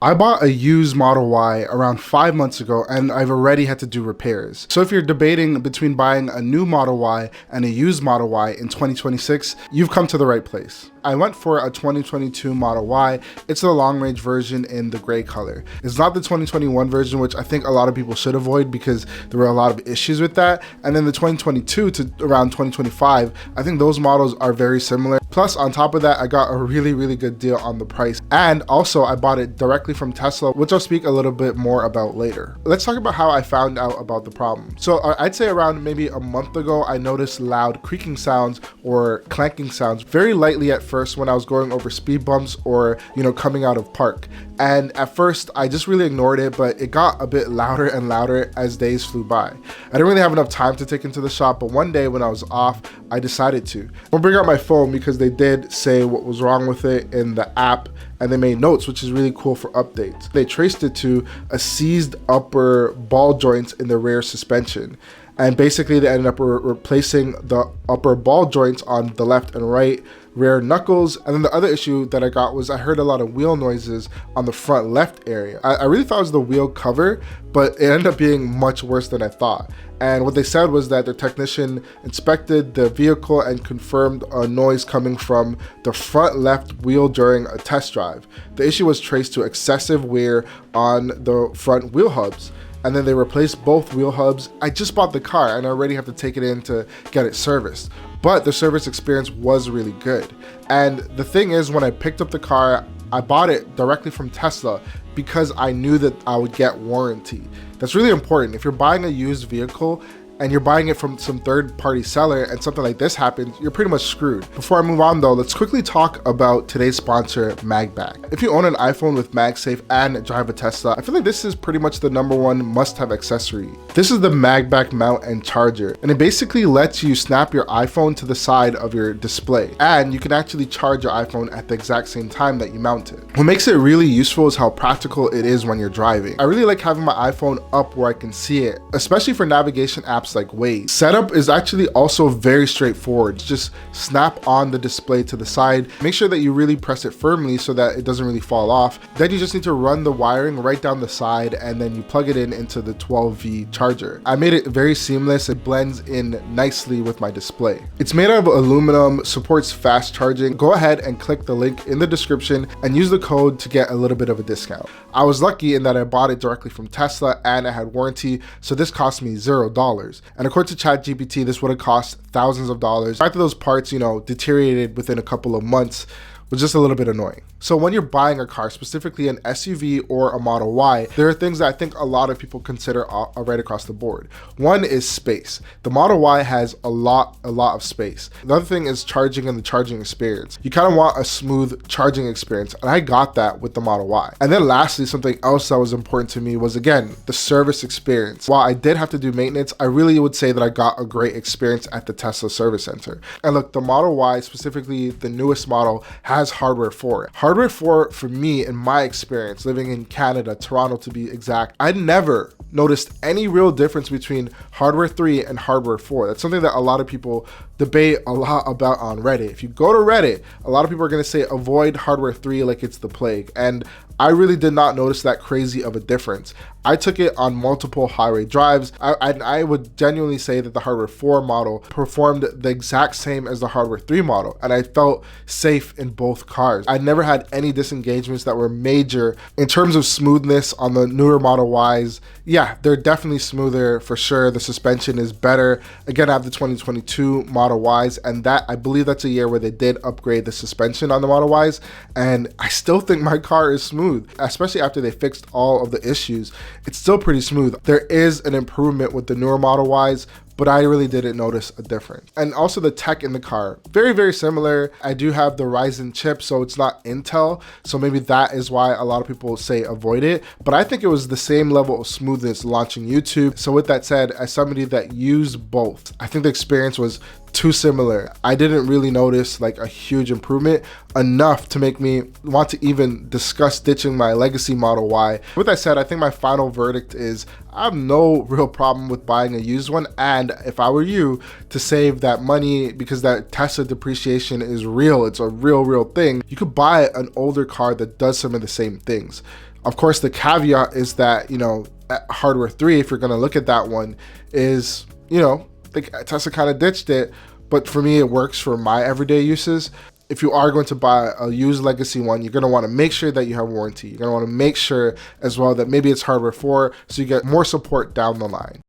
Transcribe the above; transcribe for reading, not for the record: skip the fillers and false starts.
I bought a used Model Y around 5 months ago and I've already had to do repairs. So if you're debating between buying a new Model Y and a used Model Y in 2026, you've come to the right place. I went for a 2022 Model Y. It's the long range version in the gray color. It's not the 2021 version, which I think a lot of people should avoid because there were a lot of issues with that. And then the 2022 to around 2025, I think those models are very similar. Plus, on top of that, I got a really good deal on the price. And also I bought it directly from Tesla, which I'll speak a little bit more about later. Let's talk about how I found out about the problem. So I'd say around maybe a month ago, I noticed loud creaking sounds or clanking sounds very lightly at first when I was going over speed bumps or, coming out of park. And at first I just really ignored it, but it got a bit louder and louder as days flew by. I didn't really have enough time to take into the shop, but one day when I was off, I decided to. I'll bring out my phone because they did say what was wrong with it in the app and they made notes, which is really cool for updates. They traced it to a seized upper ball joints in the rear suspension. And basically they ended up replacing the upper ball joints on the left and right rear knuckles. And then the other issue that I got was I heard a lot of wheel noises on the front left area. I really thought it was the wheel cover, but it ended up being much worse than I thought. And what they said was that their technician inspected the vehicle and confirmed a noise coming from the front left wheel during a test drive. The issue was traced to excessive wear on the front wheel hubs. And then they replaced both wheel hubs. I just bought the car and I already have to take it in to get it serviced. But the service experience was really good. And the thing is, when I picked up the car, I bought it directly from Tesla because I knew that I would get warranty. That's really important. If you're buying a used vehicle and you're buying it from some third-party seller and something like this happens, you're pretty much screwed. Before I move on though, let's quickly talk about today's sponsor, MagBack. If you own an iPhone with MagSafe and drive a Tesla, I feel like this is pretty much the #1 must-have accessory. This is the MagBack mount and charger, and it basically lets you snap your iPhone to the side of your display, and you can actually charge your iPhone at the exact same time that you mount it. What makes it really useful is how practical it is when you're driving. I really like having my iPhone up where I can see it, especially for navigation apps like Waze. Setup is actually also very straightforward. Just snap on the display to the side. Make sure that you really press it firmly so that it doesn't really fall off. Then you just need to run the wiring right down the side and then you plug it in into the 12V charger. I made it very seamless. It blends in nicely with my display. It's made out of aluminum, supports fast charging. Go ahead and click the link in the description and use the code to get a little bit of a discount. I was lucky in that I bought it directly from Tesla and I had warranty, so this cost me $0. And according to ChatGPT, this would have cost thousands of dollars. The fact that those parts, deteriorated within a couple of months was just a little bit annoying. So when you're buying a car, specifically an SUV or a Model Y, there are things that I think a lot of people consider right across the board. One is space. The Model Y has a lot of space. The other thing is charging and the charging experience. You kind of want a smooth charging experience, and I got that with the Model Y. And then lastly, something else that was important to me was, again, the service experience. While I did have to do maintenance, I really would say that I got a great experience at the Tesla service center. And look, the Model Y, specifically the newest model, has hardware for it. Hardware 4, for me, in my experience, living in Canada, Toronto to be exact, I never noticed any real difference between hardware 3 and hardware 4. That's something that a lot of people debate a lot about on Reddit. If you go to Reddit, a lot of people are going to say avoid hardware 3 like it's the plague. And I really did not notice that crazy of a difference. I took it on multiple highway drives. I would genuinely say that the hardware 4 model performed the exact same as the hardware 3 model, and I felt safe in both cars. I never had any disengagements that were major. In terms of smoothness on the newer Model Ys, yeah, they're definitely smoother for sure. The suspension is better. Again, I have the 2022 Model Ys, and that, I believe that's a year where they did upgrade the suspension on the Model Ys, and I still think my car is smooth, especially after they fixed all of the issues. It's still pretty smooth. There is an improvement with the newer Model Ys, but I really didn't notice a difference. And also the tech in the car, very similar. I do have the Ryzen chip, so it's not Intel, so maybe that is why a lot of people say avoid it, but I think it was the same level of smoothness launching YouTube. So with that said, as somebody that used both, I think the experience was too similar. I didn't really notice like a huge improvement enough to make me want to even discuss ditching my legacy Model Y. With that said, I think my final verdict is I have no real problem with buying a used one, and if I were you, to save that money, because that Tesla depreciation is real, it's a real thing, you could buy an older car that does some of the same things. Of course, the caveat is that, you know, at hardware 3, if you're going to look at that one, is, you know, Tesla kind of ditched it, but for me, it works for my everyday uses. If you are going to buy a used legacy one, you're going to want to make sure that you have warranty. You're going to want to make sure as well that maybe it's hardware 4, so you get more support down the line.